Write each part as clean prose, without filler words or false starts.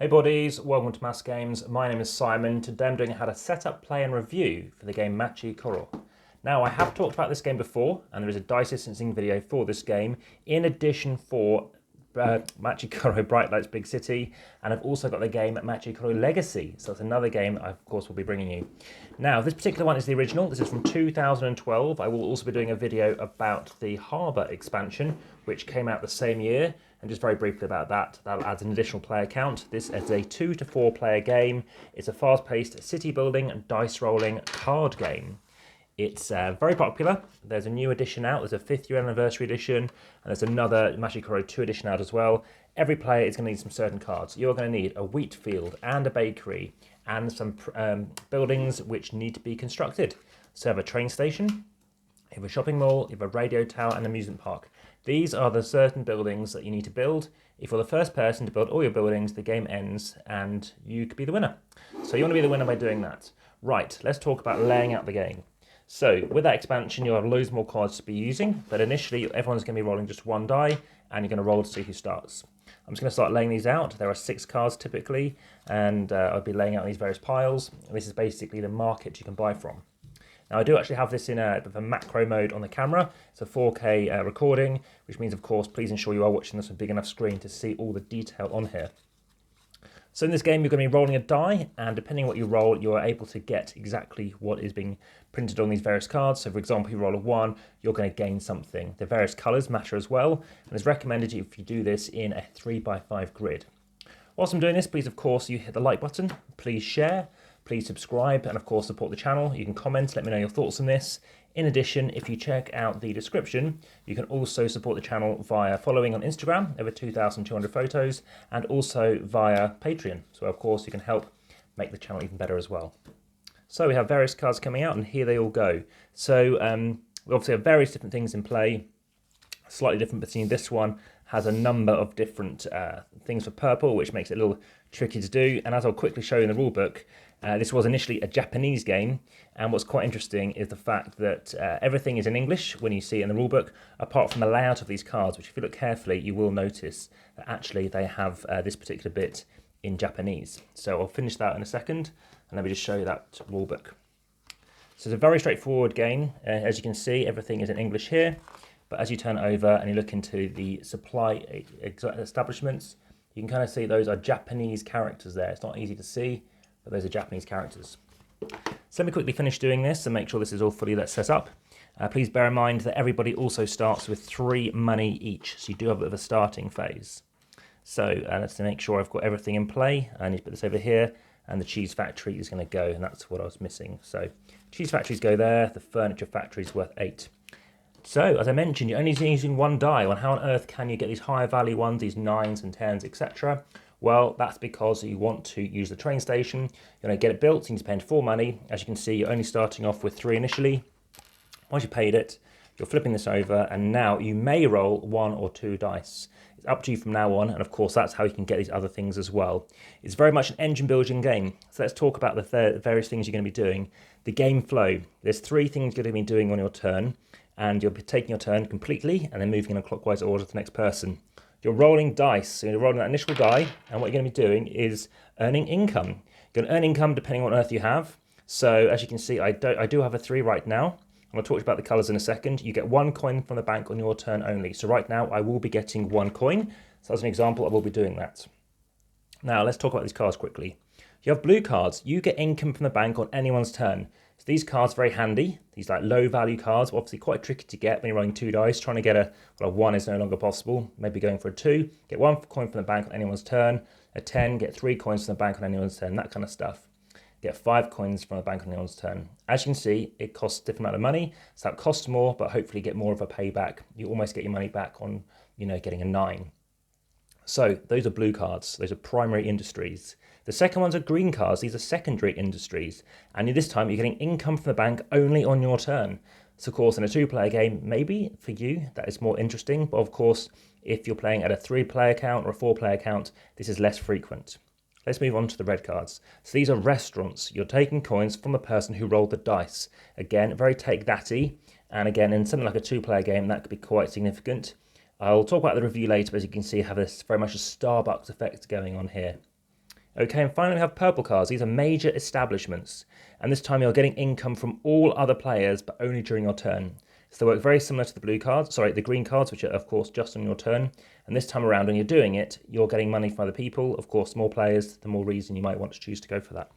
Hey buddies, welcome to Amass Games. My name is Simon. Today I'm doing how to set up, play and review for the game Machi Koro. Now I have talked about this game before and there is a dice distancing video for this game in addition for Machi Koro Bright Lights Big City, and I've also got the game Machi Koro Legacy, so that's another game I of course will be bringing you. Now this particular one is the original. This is from 2012. I will also be doing a video about the Harbour expansion which came out the same year, and just very briefly about that adds an additional player count. This is a 2 to 4 player game. It's a fast-paced city building and dice rolling card game. It's very popular. There's a new edition out. There's a 5th year anniversary edition, and there's another Machi Koro 2 edition out as well. Every player is going to need some certain cards. You're going to need a wheat field and a bakery and some buildings which need to be constructed. So you have a train station, you have a shopping mall, you have a radio tower and an amusement park. These are the certain buildings that you need to build. If you're the first person to build all your buildings, the game ends and you could be the winner. So you want to be the winner by doing that. Right, let's talk about laying out the game. So with that expansion, you'll have loads more cards to be using, but initially everyone's going to be rolling just one die and you're going to roll to see who starts. I'm just going to start laying these out. There are 6 cards typically, and I'll be laying out these various piles. And this is basically the market you can buy from. Now I do actually have this in a macro mode on the camera. It's a 4K recording, which means of course please ensure you are watching this on a big enough screen to see all the detail on here. So in this game you're going to be rolling a die, and depending on what you roll you are able to get exactly what is being printed on these various cards. So for example, if you roll a 1, you're going to gain something. The various colours matter as well, and it's recommended if you do this in a 3x5 grid. Whilst I'm doing this, please of course you hit the like button, please share, please subscribe, and of course support the channel. You can comment, let me know your thoughts on this. In addition, if you check out the description, you can also support the channel via following on Instagram, over 2,200 photos, and also via Patreon. So of course you can help make the channel even better as well. So we have various cards coming out, and here they all go. So we obviously have various different things in play, slightly different between this one. Has a number of different things for purple, which makes it a little tricky to do. And as I'll quickly show you in the rulebook, this was initially a Japanese game, and what's quite interesting is the fact that everything is in English when you see it in the rulebook, apart from the layout of these cards, which if you look carefully, you will notice that actually they have this particular bit in Japanese. So I'll finish that in a second, and let me just show you that rulebook. So it's a very straightforward game. As you can see, everything is in English here. But as you turn over and you look into the supply establishments, you can kind of see those are Japanese characters there. It's not easy to see, but those are Japanese characters. So let me quickly finish doing this and make sure this is all fully set up. Please bear in mind that everybody also starts with 3 money each, so you do have a bit of a starting phase. So let's make sure I've got everything in play. I need to put this over here, and the cheese factory is going to go, and that's what I was missing. So cheese factories go there, the furniture factory is worth 8. So, as I mentioned, you're only using 1 die. Well, how on earth can you get these higher value ones, these 9s and 10s, etc.? Well, that's because you want to use the train station. You're going to get it built, so you need to spend 4 money. As you can see, you're only starting off with 3 initially. Once you've paid it, you're flipping this over, and now you may roll 1 or 2 dice. It's up to you from now on, and of course that's how you can get these other things as well. It's very much an engine building game. So let's talk about the various things you're going to be doing. The game flow. There's 3 things you're going to be doing on your turn, and you'll be taking your turn completely and then moving in a clockwise order to the next person. You're rolling dice, so you're rolling that initial die, and what you're going to be doing is earning income. You're going to earn income depending on what earth you have. So as you can see, I do have a 3 right now. I'm going to talk to you about the colours in a second. You get 1 coin from the bank on your turn only. So right now I will be getting 1 coin. So as an example, I will be doing that. Now let's talk about these cards quickly. You have blue cards. You get income from the bank on anyone's turn. So these cards are very handy. These like low value cards, obviously quite tricky to get when you're rolling 2 dice. Trying to get a 1 is no longer possible. Maybe going for a 2. Get 1 coin from the bank on anyone's turn. A 10, get 3 coins from the bank on anyone's turn. That kind of stuff. Get 5 coins from the bank on anyone's turn. As you can see, it costs a different amount of money. So that costs more, but hopefully get more of a payback. You almost get your money back on, getting a 9. So those are blue cards. Those are primary industries. The second ones are green cards. These are secondary industries. And this time you're getting income from the bank only on your turn. So of course in a 2-player game, maybe for you that is more interesting. But of course, if you're playing at a 3-player count or a 4-player count, this is less frequent. Let's move on to the red cards. So these are restaurants. You're taking coins from the person who rolled the dice. Again, very take-that-y. And again, in something like a 2-player game, that could be quite significant. I'll talk about the review later, but as you can see, I have this very much a Starbucks effect going on here. Okay, and finally we have purple cards. These are major establishments, and this time you're getting income from all other players, but only during your turn. So they work very similar to the the green cards, which are of course just on your turn. And this time around, when you're doing it, you're getting money from other people. Of course, more players, the more reason you might want to choose to go for that.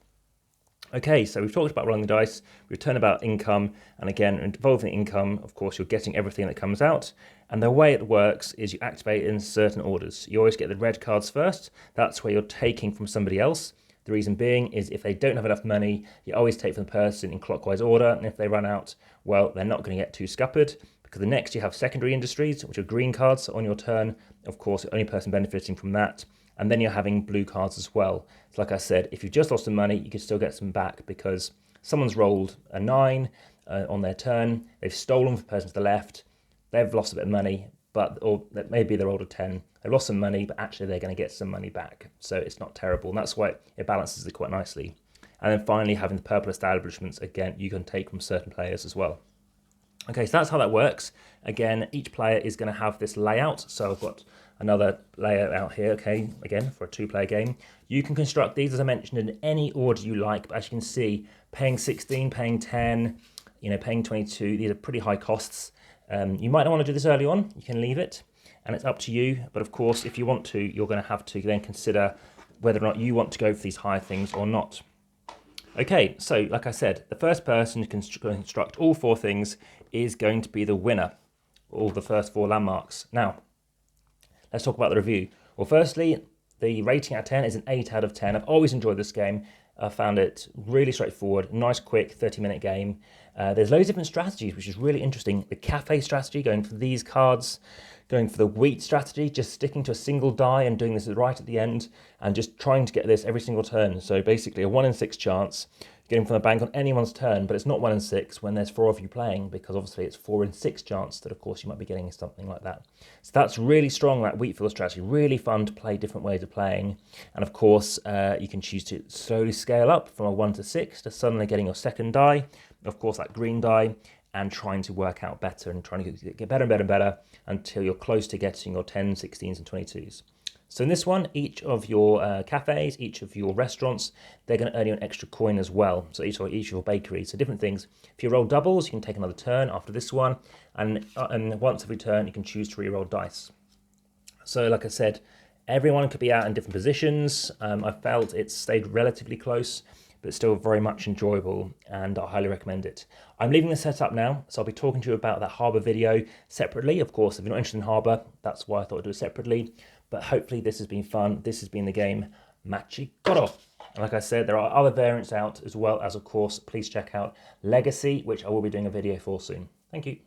Okay, so we've talked about rolling the dice, we've talked about income, and again, involving income, of course, you're getting everything that comes out. And the way it works is you activate in certain orders. You always get the red cards first. That's where you're taking from somebody else. The reason being is if they don't have enough money, you always take from the person in clockwise order. And if they run out, well, they're not going to get too scuppered. Because the next you have secondary industries, which are green cards on your turn. Of course, the only person benefiting from that. And then you're having blue cards as well. So like I said, if you've just lost some money, you can still get some back because someone's rolled a 9 on their turn. They've stolen from the person to the left. They've lost a bit of money, or maybe they rolled a 10. They've lost some money, but actually they're going to get some money back. So it's not terrible. And that's why it balances it quite nicely. And then finally, having the purple establishments, again, you can take from certain players as well. Okay, so that's how that works. Again, each player is going to have this layout. So I've got another layout out here, okay, again, for a 2-player game. You can construct these, as I mentioned, in any order you like. But as you can see, paying 16, paying 10, paying 22, these are pretty high costs. You might not want to do this early on. You can leave it, and it's up to you. But of course, if you want to, you're going to have to then consider whether or not you want to go for these higher things or not. Okay, so like I said, the first person to construct all 4 things is going to be the winner, all the first 4 landmarks. Now, let's talk about the review. Well, firstly, the rating out of 10 is an 8 out of 10. I've always enjoyed this game. I found it really straightforward, nice, quick, 30-minute game. There's loads of different strategies, which is really interesting. The cafe strategy, going for these cards, going for the wheat strategy, just sticking to a single die and doing this right at the end, and just trying to get this every single turn. So basically a 1 in 6 chance, getting from the bank on anyone's turn, but it's not 1 in 6 when there's 4 of you playing, because obviously it's 4 in 6 chance that of course you might be getting something like that. So that's really strong, that wheat field strategy, really fun to play different ways of playing. And of course you can choose to slowly scale up from a 1 to 6 to suddenly getting your second die, of course that green die, and trying to work out better and trying to get better and better and better until you're close to getting your 10s, 16s and 22s. So in this one, each of your cafes, each of your restaurants, they're going to earn you an extra coin as well. So each of your bakeries, so different things. If you roll doubles, you can take another turn after this one. And once every turn, you can choose to re-roll dice. So like I said, everyone could be out in different positions. I felt it stayed relatively close, but still very much enjoyable, and I highly recommend it. I'm leaving the setup now, so I'll be talking to you about that harbour video separately. Of course, if you're not interested in harbour, that's why I thought I'd do it separately. But hopefully this has been fun. This has been the game Machi Koro. And like I said, there are other variants out as well as, of course, please check out Legacy, which I will be doing a video for soon. Thank you.